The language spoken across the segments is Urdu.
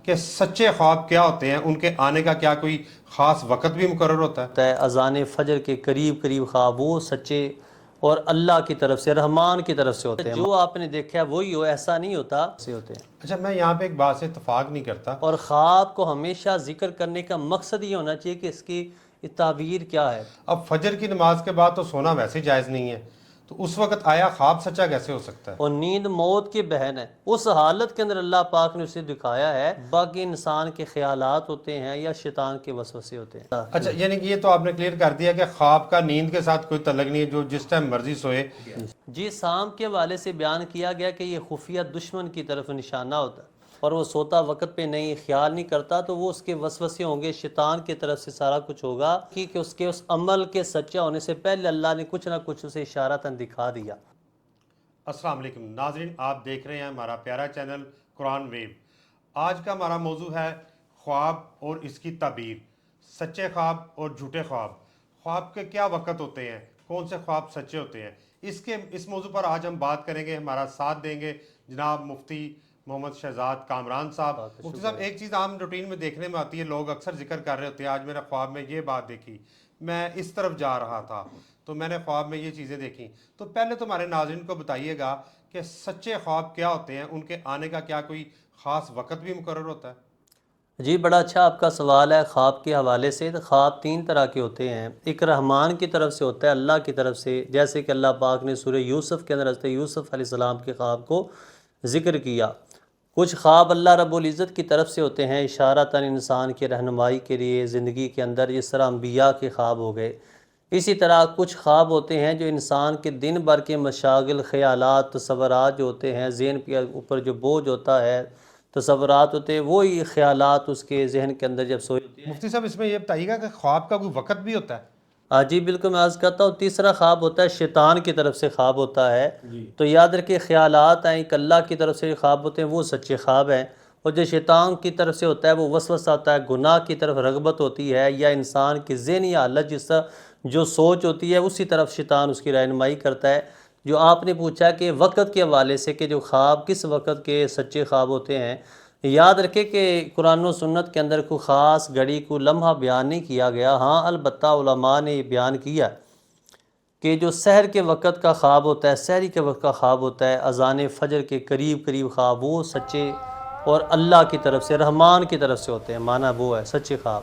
کہ سچے خواب کیا ہوتے ہیں، ان کے آنے کا کیا کوئی خاص وقت بھی مقرر ہوتا ہے؟ اذان فجر کے قریب قریب خواب وہ سچے اور اللہ کی طرف سے، رحمان کی طرف سے ہوتے ہیں۔ جو آپ نے دیکھا ہے وہی ہو، ایسا نہیں ہوتا سے ہوتے ہیں۔ اچھا، میں یہاں پہ ایک بات سے اتفاق نہیں کرتا۔ اور خواب کو ہمیشہ ذکر کرنے کا مقصد یہ ہونا چاہیے کہ اس کی تعبیر کیا ہے۔ اب فجر کی نماز کے بعد تو سونا ویسے جائز نہیں ہے، تو اس وقت آیا خواب سچا کیسے ہو سکتا ہے؟ اور نیند موت کی بہن ہے، اس حالت کے اندر اللہ پاک نے اسے دکھایا ہے، باقی انسان کے خیالات ہوتے ہیں یا شیطان کے وسوسے ہوتے ہیں۔ اچھا، یعنی کہ یہ تو آپ نے کلیئر کر دیا کہ خواب کا نیند کے ساتھ کوئی تعلق نہیں ہے، جو جس ٹائم مرضی سوئے۔ جی، سام کے حوالے سے بیان کیا گیا کہ یہ خفیہ دشمن کی طرف نشانہ ہوتا ہے، اور وہ سوتا وقت پہ نہیں، خیال نہیں کرتا، تو وہ اس کے وسوسے ہوں گے، شیطان کی طرف سے سارا کچھ ہوگا کہ اس کے اس عمل کے سچا ہونے سے پہلے اللہ نے کچھ نہ کچھ اسے اشارتاً دکھا دیا۔ السلام علیکم ناظرین، آپ دیکھ رہے ہیں ہمارا پیارا چینل قرآن ویو۔ آج کا ہمارا موضوع ہے خواب اور اس کی تعبیر، سچے خواب اور جھوٹے خواب۔ خواب کے کیا وقت ہوتے ہیں، کون سے خواب سچے ہوتے ہیں، اس موضوع پر آج ہم بات کریں گے۔ ہمارا ساتھ دیں گے جناب مفتی محمد شہزاد کامران صاحب۔ مفتی صاحب، ایک چیز عام روٹین میں دیکھنے میں آتی ہے، لوگ اکثر ذکر کر رہے ہوتے ہیں، آج میرے خواب میں یہ بات دیکھی، میں اس طرف جا رہا تھا تو میں نے خواب میں یہ چیزیں دیکھیں۔ تو پہلے تو ہمارے ناظرین کو بتائیے گا کہ سچے خواب کیا ہوتے ہیں، ان کے آنے کا کیا کوئی خاص وقت بھی مقرر ہوتا ہے؟ جی، بڑا اچھا آپ کا سوال ہے۔ خواب کے حوالے سے تو خواب تین طرح کے ہوتے ہیں۔ ایک رحمان کی طرف سے ہوتا ہے، اللہ کی طرف سے، جیسے کہ اللہ پاک نے سورہ یوسف کے اندر حضرت یوسف علیہ السلام کے خواب کو ذکر کیا۔ کچھ خواب اللہ رب العزت کی طرف سے ہوتے ہیں، اشارتاً انسان کی رہنمائی کے لیے زندگی کے اندر، جس طرح انبیاء کے خواب ہو گئے۔ اسی طرح کچھ خواب ہوتے ہیں جو انسان کے دن بھر کے مشاغل، خیالات، تصورات جو ہوتے ہیں، ذہن کے اوپر جو بوجھ ہوتا ہے، تصورات ہوتے ہیں، وہی خیالات اس کے ذہن کے اندر جب سوئے ہوتے ہیں۔ مفتی صاحب، اس میں یہ بتائیے گا کہ خواب کا کوئی وقت بھی ہوتا ہے؟ جی بالکل، میں عرض کرتا ہوں، تیسرا خواب ہوتا ہے شیطان کی طرف سے خواب ہوتا ہے۔ تو یاد رکھیں، خیالات ہیں ایک، اللہ کی طرف سے جو خواب ہوتے ہیں وہ سچے خواب ہیں، اور جو شیطان کی طرف سے ہوتا ہے وہ وسوسہ ہوتا ہے، گناہ کی طرف رغبت ہوتی ہے، یا انسان کی ذہنی حالت جس طرح جو سوچ ہوتی ہے اسی طرف شیطان اس کی رہنمائی کرتا ہے۔ جو آپ نے پوچھا کہ وقت کے حوالے سے کہ جو خواب کس وقت کے سچے خواب ہوتے ہیں، یاد رکھے کہ قرآن و سنت کے اندر کوئی خاص گھڑی، کوئی لمحہ بیان نہیں کیا گیا۔ ہاں، البتہ علماء نے یہ بیان کیا کہ جو سحر کے وقت کا خواب ہوتا ہے، سحری کے وقت کا خواب ہوتا ہے، اذان فجر کے قریب قریب خواب، وہ سچے اور اللہ کی طرف سے، رحمان کی طرف سے ہوتے ہیں، معنی وہ ہے سچے خواب۔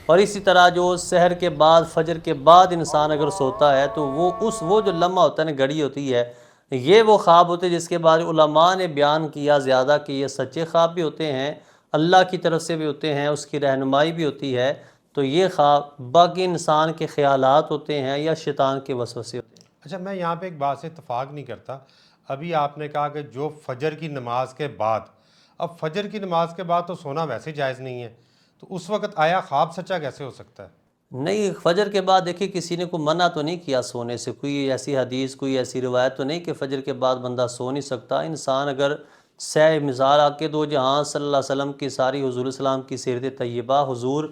اور اسی طرح جو سحر کے بعد، فجر کے بعد انسان اگر سوتا ہے تو وہ جو لمحہ ہوتا ہے نا، گھڑی ہوتی ہے، یہ وہ خواب ہوتے ہیں جس کے بعد علماء نے بیان کیا زیادہ کہ یہ سچے خواب بھی ہوتے ہیں، اللہ کی طرف سے بھی ہوتے ہیں، اس کی رہنمائی بھی ہوتی ہے۔ تو یہ خواب باقی انسان کے خیالات ہوتے ہیں یا شیطان کے وسوسے ہوتے ہیں۔ اچھا، میں یہاں پہ ایک بات سے اتفاق نہیں کرتا۔ ابھی آپ نے کہا کہ جو فجر کی نماز کے بعد، اب فجر کی نماز کے بعد تو سونا ویسے جائز نہیں ہے، تو اس وقت آیا خواب سچا کیسے ہو سکتا ہے؟ نہیں، فجر کے بعد دیکھیں کسی نے کوئی منع تو نہیں کیا سونے سے، کوئی ایسی حدیث، کوئی ایسی روایت تو نہیں کہ فجر کے بعد بندہ سو نہیں سکتا۔ انسان اگر سہ مثال آ کے دو جہاں صلی اللہ علیہ وسلم کی ساری، حضور السلام کی سیرت طیبہ، حضور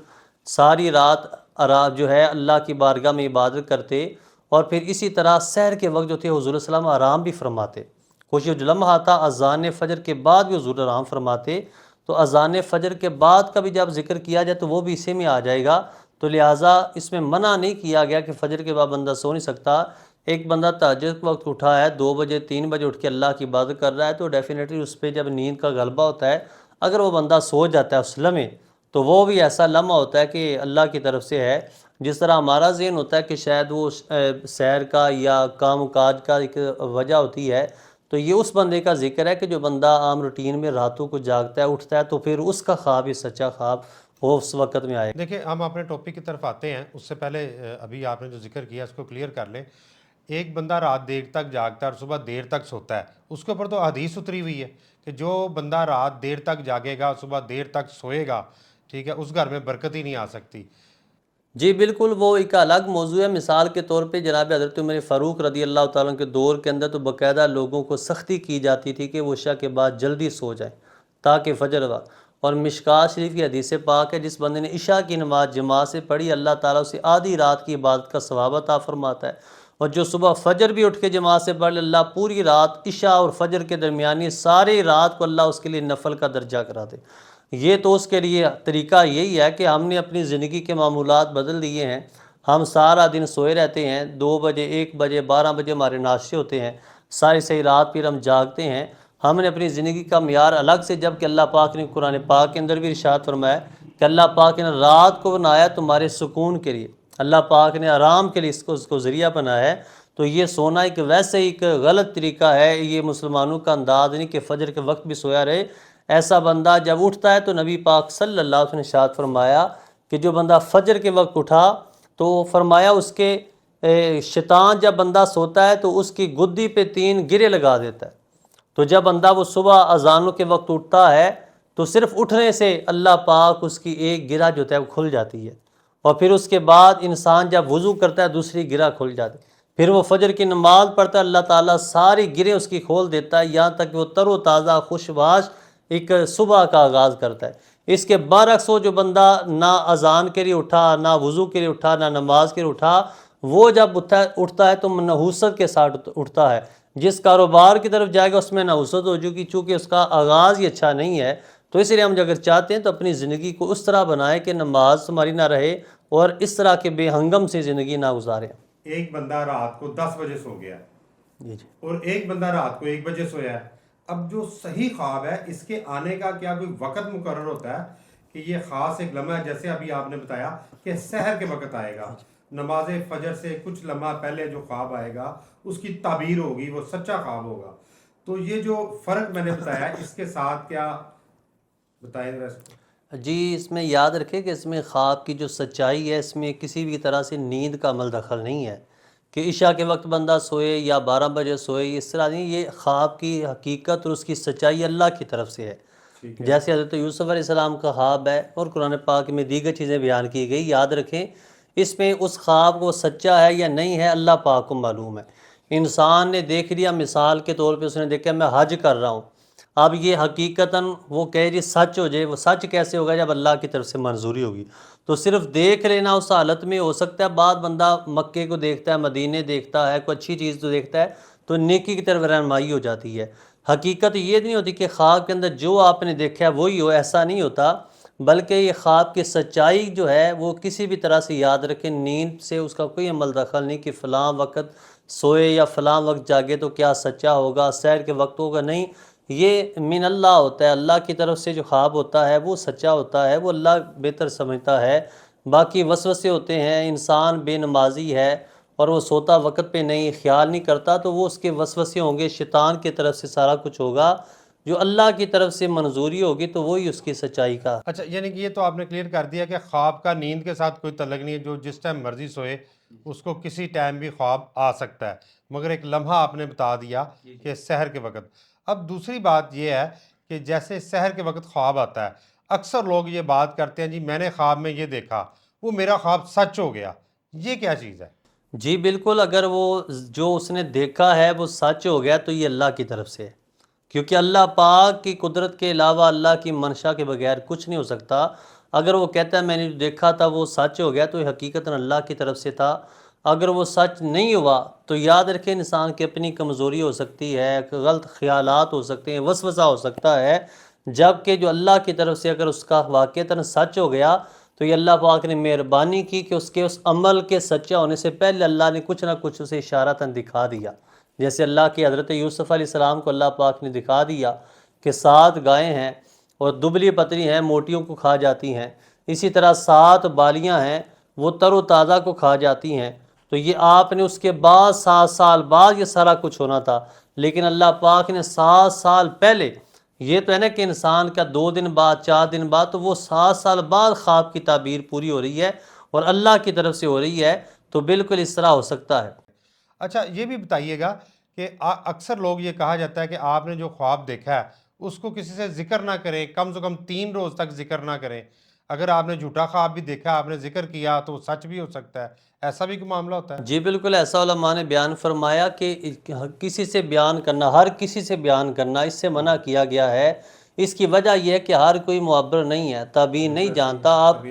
ساری رات جو ہے اللہ کی بارگاہ میں عبادت کرتے، اور پھر اسی طرح سحر کے وقت جو تھے حضور السلام آرام بھی فرماتے۔ کچھ جو لمحہ تھا اذان فجر کے بعد بھی حضور آرام فرماتے، تو اذان فجر کے بعد کا بھی جب ذکر کیا جائے تو وہ بھی اسی میں آ جائے گا۔ تو لہٰذا اس میں منع نہیں کیا گیا کہ فجر کے بعد بندہ سو نہیں سکتا۔ ایک بندہ تہجد کے وقت اٹھا ہے، 2 بجے 3 بجے اٹھ کے اللہ کی عبادت کر رہا ہے، تو ڈیفینیٹلی اس پہ جب نیند کا غلبہ ہوتا ہے، اگر وہ بندہ سو جاتا ہے اس لمحے، تو وہ بھی ایسا لمحہ ہوتا ہے کہ اللہ کی طرف سے ہے۔ جس طرح ہمارا ذہن ہوتا ہے کہ شاید وہ سیر کا یا کام و کاج کا ایک وجہ ہوتی ہے، تو یہ اس بندے کا ذکر ہے کہ جو بندہ عام روٹین میں راتوں کو جاگتا ہے، اٹھتا ہے، تو پھر اس کا خواب ہی سچا خواب وہ اس وقت میں آئے گا۔ دیکھیں، ہم اپنے ٹاپک کی طرف آتے ہیں، اس سے پہلے ابھی آپ نے جو ذکر کیا اس کو کلیئر کر لیں۔ ایک بندہ رات دیر تک جاگتا ہے اور صبح دیر تک سوتا ہے، اس کے اوپر تو حدیث اتری ہوئی ہے کہ جو بندہ رات دیر تک جاگے گا، صبح دیر تک سوئے گا، ٹھیک ہے، اس گھر میں برکت ہی نہیں آ سکتی۔ جی بالکل، وہ ایک الگ موضوع ہے۔ مثال کے طور پہ جناب حضرت عمر فاروق رضی اللہ تعالیٰ عنہ کے دور کے اندر تو باقاعدہ لوگوں کو سختی کی جاتی تھی کہ وہ عشاء کے بعد جلدی سو جائیں تاکہ فجر ہوا۔ اور مشکوٰۃ شریف کی حدیث پاک ہے، جس بندے نے عشاء کی نماز جماعت سے پڑھی، اللہ تعالیٰ اسے آدھی رات کی عبادت کا ثواب عطا فرماتا ہے۔ اور جو صبح فجر بھی اٹھ کے جماعت سے پڑھ لے، اللہ پوری رات عشاء اور فجر کے درمیانی ساری رات کو اللہ اس کے لیے نفل کا درجہ کرا دے۔ یہ تو اس کے لیے طریقہ یہی ہے کہ ہم نے اپنی زندگی کے معمولات بدل دیے ہیں۔ ہم سارا دن سوئے رہتے ہیں، 2 بجے 1 بجے 12 بجے ہمارے ناشتے ہوتے ہیں، ساری صحیح رات پھر ہم جاگتے ہیں۔ ہم نے اپنی زندگی کا معیار الگ سے، جب کہ اللہ پاک نے قرآن پاک کے اندر بھی ارشاد فرمایا کہ اللہ پاک نے رات کو بنایا تمہارے سکون کے لیے، اللہ پاک نے آرام کے لیے اس کو ذریعہ بنایا ہے۔ تو یہ سونا ایک ویسے ایک غلط طریقہ ہے، یہ مسلمانوں کا انداز نہیں کہ فجر کے وقت بھی سویا رہے۔ ایسا بندہ جب اٹھتا ہے تو نبی پاک صلی اللہ علیہ وسلم نے ارشاد فرمایا کہ جو بندہ فجر کے وقت اٹھا تو فرمایا اس کے شیطان جب بندہ سوتا ہے تو اس کی گدی پہ 3 گرے لگا دیتا ہے۔ تو جب بندہ وہ صبح اذانوں کے وقت اٹھتا ہے تو صرف اٹھنے سے اللہ پاک اس کی ایک گرہ جو ہے وہ کھل جاتی ہے، اور پھر اس کے بعد انسان جب وضو کرتا ہے دوسری گرہ کھل جاتی ہے، پھر وہ فجر کی نماز پڑھتا ہے، اللہ تعالیٰ ساری گریں اس کی کھول دیتا ہے، یہاں تک کہ وہ تر و تازہ خوشباش ایک صبح کا آغاز کرتا ہے۔ اس کے برعکس وہ جو بندہ نہ اذان کے لیے اٹھا، نہ وضو کے لیے اٹھا، نہ نماز کے لیے اٹھا، وہ جب اٹھتا ہے تو نحوست کے ساتھ اٹھتا ہے۔ جس کاروبار کی طرف جائے گا اس میں نحوست ہو چکی، چونکہ اس کا آغاز ہی اچھا نہیں ہے۔ تو اس لیے ہم اگر چاہتے ہیں تو اپنی زندگی کو اس طرح بنائیں کہ نماز ہماری نہ رہے اور اس طرح کے بے ہنگم سے زندگی نہ گزاریں۔ ایک بندہ رات کو 10 بجے سو گیا جی اور ایک بندہ رات کو 1 بجے سویا ہے، اب جو صحیح خواب ہے اس کے آنے کا کیا کوئی وقت مقرر ہوتا ہے کہ یہ خاص ایک لمحہ، جیسے ابھی آپ نے بتایا کہ سحر کے وقت آئے گا، نماز فجر سے کچھ لمحہ پہلے جو خواب آئے گا اس کی تعبیر ہوگی، وہ سچا خواب ہوگا، تو یہ جو فرق میں نے بتایا اس کے ساتھ کیا بتائیں ذرا اس کو؟ جی، اس میں یاد رکھیں کہ اس میں خواب کی جو سچائی ہے اس میں کسی بھی طرح سے نیند کا عمل دخل نہیں ہے کہ عشاء کے وقت بندہ سوئے یا 12 بجے سوئے، اس طرح نہیں۔ یہ خواب کی حقیقت اور اس کی سچائی اللہ کی طرف سے ہے، جیسے حضرت یوسف علیہ السلام کا خواب ہے اور قرآن پاک میں دیگر چیزیں بیان کی گئی۔ یاد رکھیں اس میں اس خواب کو سچا ہے یا نہیں ہے اللہ پاک کو معلوم ہے۔ انسان نے دیکھ لیا، مثال کے طور پہ اس نے دیکھا میں حج کر رہا ہوں، اب یہ حقیقتاً وہ کہہ جی سچ ہو جائے، وہ سچ کیسے ہوگا جب اللہ کی طرف سے منظوری ہوگی؟ تو صرف دیکھ لینا اس حالت میں ہو سکتا ہے، بعد بندہ مکے کو دیکھتا ہے، مدینے دیکھتا ہے، کوئی اچھی چیز تو دیکھتا ہے تو نیکی کی طرف رہنمائی ہو جاتی ہے۔ حقیقت یہ نہیں ہوتی کہ خواب کے اندر جو آپ نے دیکھا ہے وہی ہو، ایسا نہیں ہوتا، بلکہ یہ خواب کی سچائی جو ہے وہ کسی بھی طرح سے یاد رکھیں، نیند سے اس کا کوئی عمل دخل نہیں کہ فلاں وقت سوئے یا فلاں وقت جاگے تو کیا سچا ہوگا، سحر کے وقت ہوگا، نہیں۔ یہ من اللہ ہوتا ہے، اللہ کی طرف سے جو خواب ہوتا ہے وہ سچا ہوتا ہے، وہ اللہ بہتر سمجھتا ہے۔ باقی وسوسے ہوتے ہیں، انسان بے نمازی ہے اور وہ سوتا وقت پہ نہیں، خیال نہیں کرتا، تو وہ اس کے وسوسے ہوں گے، شیطان کی طرف سے سارا کچھ ہوگا۔ جو اللہ کی طرف سے منظوری ہوگی تو وہی اس کی سچائی کا۔ اچھا، یعنی کہ یہ تو آپ نے کلیئر کر دیا کہ خواب کا نیند کے ساتھ کوئی تعلق نہیں ہے، جو جس ٹائم مرضی سوئے اس کو کسی ٹائم بھی خواب آ سکتا ہے، مگر ایک لمحہ آپ نے بتا دیا کہ سحر کے وقت۔ اب دوسری بات یہ ہے کہ جیسے سحر کے وقت خواب آتا ہے، اکثر لوگ یہ بات کرتے ہیں جی میں نے خواب میں یہ دیکھا، وہ میرا خواب سچ ہو گیا، یہ کیا چیز ہے؟ جی بالکل، اگر وہ جو اس نے دیکھا ہے وہ سچ ہو گیا تو یہ اللہ کی طرف سے ہے، کیونکہ اللہ پاک کی قدرت کے علاوہ اللہ کی منشا کے بغیر کچھ نہیں ہو سکتا۔ اگر وہ کہتا ہے میں نے جو دیکھا تھا وہ سچ ہو گیا تو یہ حقیقتاً اللہ کی طرف سے تھا۔ اگر وہ سچ نہیں ہوا تو یاد رکھیں انسان کی اپنی کمزوری ہو سکتی ہے، غلط خیالات ہو سکتے ہیں، وسوسہ ہو سکتا ہے، جبکہ جو اللہ کی طرف سے اگر اس کا واقعتاً سچ ہو گیا تو یہ اللہ پاک نے مہربانی کی کہ اس کے اس عمل کے سچا ہونے سے پہلے اللہ نے کچھ نہ کچھ اسے اشارتاً دکھا دیا۔ جیسے اللہ کی حضرت یوسف علیہ السلام کو اللہ پاک نے دکھا دیا کہ 7 گائیں ہیں اور دبلی پتلی ہیں، موٹیوں کو کھا جاتی ہیں، اسی طرح 7 بالیاں ہیں وہ تر و تازہ کو کھا جاتی ہیں۔ تو یہ آپ نے اس کے بعد 7 سال بعد یہ سارا کچھ ہونا تھا، لیکن اللہ پاک نے 7 سال پہلے، یہ تو ہے نا کہ انسان کا 2 دن بعد 4 دن بعد، تو وہ 7 سال بعد خواب کی تعبیر پوری ہو رہی ہے اور اللہ کی طرف سے ہو رہی ہے، تو بالکل اس طرح ہو سکتا ہے۔ اچھا، یہ بھی بتائیے گا کہ اکثر لوگ یہ کہا جاتا ہے کہ آپ نے جو خواب دیکھا ہے اس کو کسی سے ذکر نہ کریں، کم سے کم 3 روز تک ذکر نہ کریں، اگر آپ نے جھوٹا خواب بھی دیکھا، آپ نے ذکر کیا تو وہ سچ بھی ہو سکتا ہے، ایسا بھی کوئی معاملہ ہوتا ہے؟ جی بالکل، ایسا علماء نے بیان فرمایا کہ کسی سے بیان کرنا، ہر کسی سے بیان کرنا، اس سے منع کیا گیا ہے۔ اس کی وجہ یہ ہے کہ ہر کوئی معبر نہیں ہے، تعبیر نہیں جانتا. آپ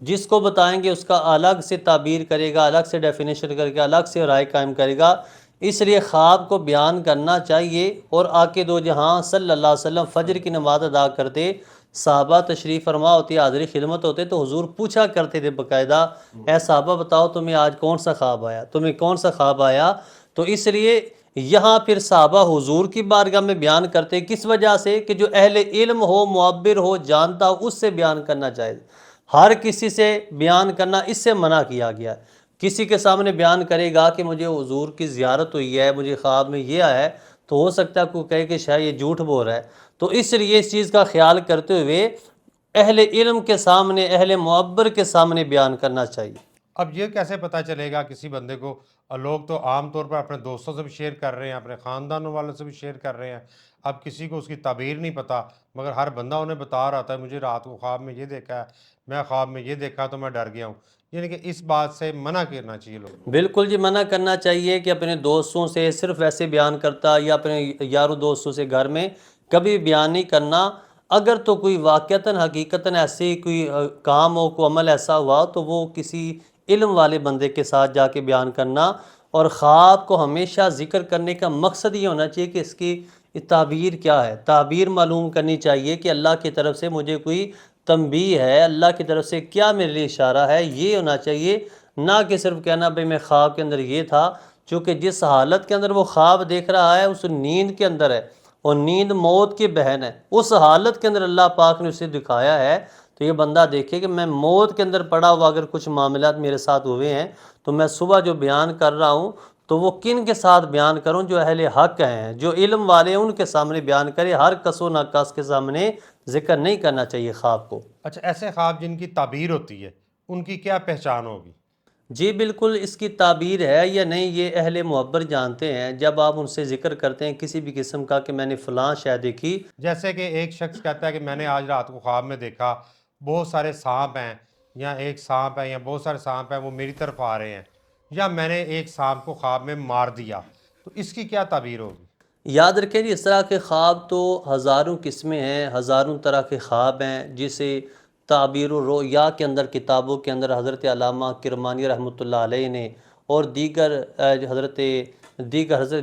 جس کو بتائیں گے اس کا الگ سے تعبیر کرے گا، الگ سے ڈیفینیشن کرے گا، الگ سے رائے قائم کرے گا. اس لیے خواب کو بیان کرنا چاہیے. اور آقا دو جہاں صلی اللہ علیہ وسلم فجر کی نماز ادا کرتے، صحابہ تشریف فرما ہوتی، حاضری خدمت ہوتے، تو حضور پوچھا کرتے تھے باقاعدہ، اے صحابہ بتاؤ تمہیں آج کون سا خواب آیا، تمہیں کون سا خواب آیا. تو اس لیے یہاں پھر صحابہ حضور کی بارگاہ میں بیان کرتے، کس وجہ سے کہ جو اہل علم ہو، معبر ہو، جانتا ہو، اس سے بیان کرنا چاہیے. ہر کسی سے بیان کرنا اس سے منع کیا گیا ہے. کسی کے سامنے بیان کرے گا کہ مجھے حضور کی زیارت ہوئی ہے، مجھے خواب میں یہ آیا ہے، تو ہو سکتا ہے کوئی کہے کہ شاید یہ جھوٹ بول رہا ہے. تو اس لیے اس چیز کا خیال کرتے ہوئے اہل علم کے سامنے، اہل معبر کے سامنے بیان کرنا چاہیے. اب یہ کیسے پتہ چلے گا کسی بندے کو؟ لوگ تو عام طور پر اپنے دوستوں سے بھی شیئر کر رہے ہیں، اپنے خاندانوں والوں سے بھی شیئر کر رہے ہیں. اب کسی کو اس کی تعبیر نہیں پتہ، مگر ہر بندہ انہیں بتا رہا تھا مجھے رات کو خواب میں یہ دیکھا ہے، میں خواب میں یہ دیکھا تو میں ڈر گیا ہوں. یعنی کہ اس بات سے منع کرنا چاہیے لوگوں کو. بالکل جی، منع کرنا چاہیے کہ اپنے دوستوں سے صرف ایسے بیان کرتا یا اپنے یاروں دوستوں سے گھر میں کبھی بیان نہیں کرنا. اگر تو کوئی واقعتاً حقیقتاً ایسے کوئی کام ہو، کوئی عمل ایسا ہوا، تو وہ کسی علم والے بندے کے ساتھ جا کے بیان کرنا. اور خواب کو ہمیشہ ذکر کرنے کا مقصد یہ ہونا چاہیے کہ اس کی تعبیر کیا ہے. تعبیر معلوم کرنی چاہیے کہ اللہ کی طرف سے مجھے کوئی تنبیہ ہے، اللہ کی طرف سے کیا میرے لیے اشارہ ہے، یہ ہونا چاہیے. نہ کہ صرف کہنا بھئی میں خواب کے اندر یہ تھا. چونکہ جس حالت کے اندر وہ خواب دیکھ رہا ہے اس نیند کے اندر ہے، اور نیند موت کی بہن ہے. اس حالت کے اندر اللہ پاک نے اسے دکھایا ہے. تو یہ بندہ دیکھے کہ میں موت کے اندر پڑا ہوا اگر کچھ معاملات میرے ساتھ ہوئے ہیں، تو میں صبح جو بیان کر رہا ہوں تو وہ کن کے ساتھ بیان کروں؟ جو اہل حق ہیں، جو علم والے ہیں، ان کے سامنے بیان کرے. ہر کس و ناقص کے سامنے ذکر نہیں کرنا چاہیے خواب کو. اچھا، ایسے خواب جن کی تعبیر ہوتی ہے ان کی کیا پہچان ہوگی؟ جی بالکل، اس کی تعبیر ہے یا نہیں یہ اہل معبر جانتے ہیں. جب آپ ان سے ذکر کرتے ہیں کسی بھی قسم کا کہ میں نے فلاں شے دیکھی، جیسے کہ ایک شخص کہتا ہے کہ میں نے آج رات کو خواب میں دیکھا بہت سارے سانپ ہیں، یا ایک سانپ ہے، یا بہت سارے سانپ ہیں وہ میری طرف آ رہے ہیں، یا میں نے ایک سانپ کو خواب میں مار دیا، تو اس کی کیا تعبیر ہوگی؟ یاد رکھیں جی اس طرح کے خواب تو ہزاروں قسمیں ہیں، ہزاروں طرح کے خواب ہیں، جسے تعبیر و رؤیا کے اندر، کتابوں کے اندر حضرت علامہ کرمانی رحمۃ اللہ علیہ نے اور حضرت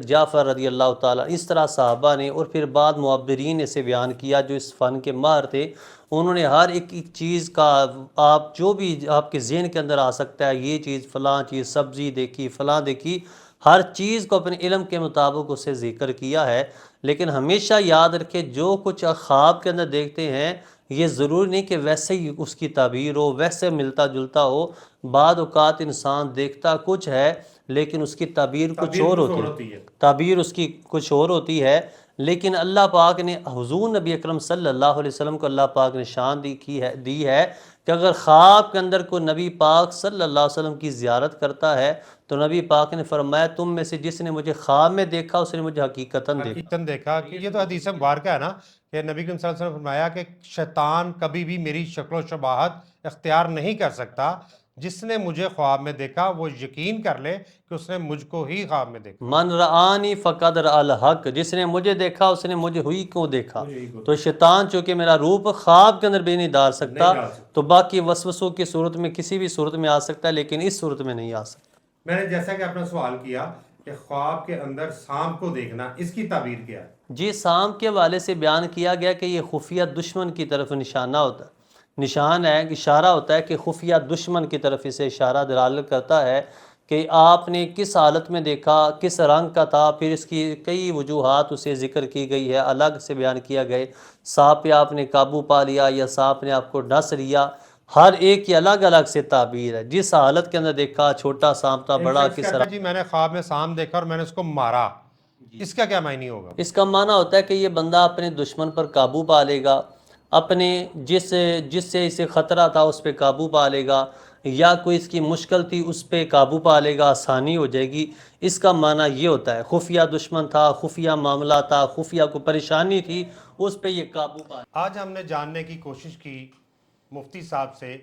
جعفر رضی اللہ تعالیٰ، اس طرح صحابہ نے اور پھر بعد معبرین نے اسے بیان کیا جو اس فن کے ماہر تھے. انہوں نے ہر ایک چیز کا، آپ جو بھی آپ کے ذہن کے اندر آ سکتا ہے، یہ چیز فلاں چیز، سبزی دیکھی، فلاں دیکھی، ہر چیز کو اپنے علم کے مطابق اسے ذکر کیا ہے. لیکن ہمیشہ یاد رکھے جو کچھ خواب کے اندر دیکھتے ہیں یہ ضروری نہیں کہ ویسے ہی اس کی تعبیر ہو، ویسے ملتا جلتا ہو. بعض اوقات انسان دیکھتا کچھ ہے لیکن اس کی تعبیر کچھ اور ہوتی ہے، تعبیر اس کی کچھ اور ہوتی ہے. لیکن اللہ پاک نے حضور نبی اکرم صلی اللہ علیہ وسلم کو اللہ پاک نے شان دی ہے کہ اگر خواب کے اندر کوئی نبی پاک صلی اللہ علیہ وسلم کی زیارت کرتا ہے تو نبی پاک نے فرمایا تم میں سے جس نے مجھے خواب میں دیکھا اس نے مجھے حقیقتاً دیکھا. کہ یہ تو حدیث مبارکہ ہے نا کہ نبی کریم صلی اللہ علیہ وسلم نے فرمایا کہ شیطان کبھی بھی میری شکل و شباہت اختیار نہیں کر سکتا. جس نے مجھے خواب میں دیکھا وہ یقین کر لے کہ اس نے مجھ کو ہی خواب میں دیکھا. من رآنی فقد رأى الحق، جس نے مجھے دیکھا اس نے مجھے ہوئی کو دیکھا. تو شیطان چونکہ میرا روپ خواب کے اندر بھی نہیں ڈال سکتا، تو باقی وسوسوں کی صورت میں کسی بھی صورت میں آ سکتا ہے لیکن اس صورت میں نہیں آ سکتا. میں نے جیسا کہ اپنا سوال کیا کہ خواب کے اندر سانپ کو دیکھنا، اس کی تعبیر کیا ہے؟ جی سانپ کے حوالے سے بیان کیا گیا کہ یہ خفیہ دشمن کی طرف نشانہ ہوتا ہے، نشان ہے، اشارہ ہوتا ہے کہ خفیہ دشمن کی طرف اسے اشارہ دلالت کرتا ہے کہ آپ نے کس حالت میں دیکھا، کس رنگ کا تھا. پھر اس کی کئی وجوہات اسے ذکر کی گئی ہے، الگ سے بیان کیا گئے. سانپ پہ آپ نے قابو پا لیا یا سانپ نے آپ کو ڈس لیا، ہر ایک کی الگ الگ سے تعبیر ہے. جس حالت کے اندر دیکھا، چھوٹا سانپ تھا، بڑا کس طرح. جی میں نے خواب میں سانپ دیکھا اور میں نے اس کو مارا، اس کا کیا معنی ہوگا؟ اس کا معنی ہوتا ہے کہ یہ بندہ اپنے دشمن پر قابو پا لے گا، اپنے جس سے اسے خطرہ تھا اس پہ قابو پا لے گا، یا کوئی اس کی مشکل تھی اس پہ قابو پا لے گا، آسانی ہو جائے گی. اس کا معنی یہ ہوتا ہے خفیہ دشمن تھا، خفیہ معاملہ تھا، خفیہ کو پریشانی تھی، اس پہ یہ قابو پا. آج ہم نے جاننے کی کوشش کی مفتی صاحب سے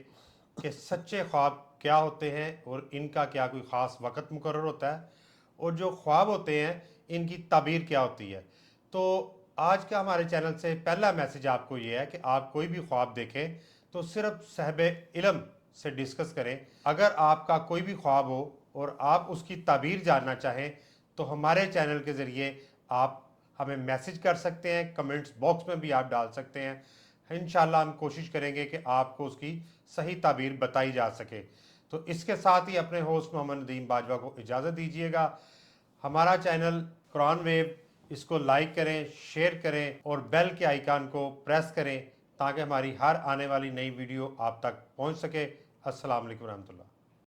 کہ سچے خواب کیا ہوتے ہیں اور ان کا کیا کوئی خاص وقت مقرر ہوتا ہے، اور جو خواب ہوتے ہیں ان کی تعبیر کیا ہوتی ہے. تو آج کا ہمارے چینل سے پہلا میسج آپ کو یہ ہے کہ آپ کوئی بھی خواب دیکھیں تو صرف صاحب علم سے ڈسکس کریں. اگر آپ کا کوئی بھی خواب ہو اور آپ اس کی تعبیر جاننا چاہیں تو ہمارے چینل کے ذریعے آپ ہمیں میسج کر سکتے ہیں, کمنٹس باکس میں بھی آپ ڈال سکتے ہیں. انشاءاللہ ہم کوشش کریں گے کہ آپ کو اس کی صحیح تعبیر بتائی جا سکے. تو اس کے ساتھ ہی اپنے ہوسٹ محمد ندیم باجوہ کو اجازت دیجیے گا. ہمارا چینل قرآن ویو, اس کو لائک کریں, شیئر کریں اور بیل کے آئیکن کو پریس کریں تاکہ ہماری ہر آنے والی نئی ویڈیو آپ تک پہنچ سکے. السلام علیکم ورحمۃ اللہ.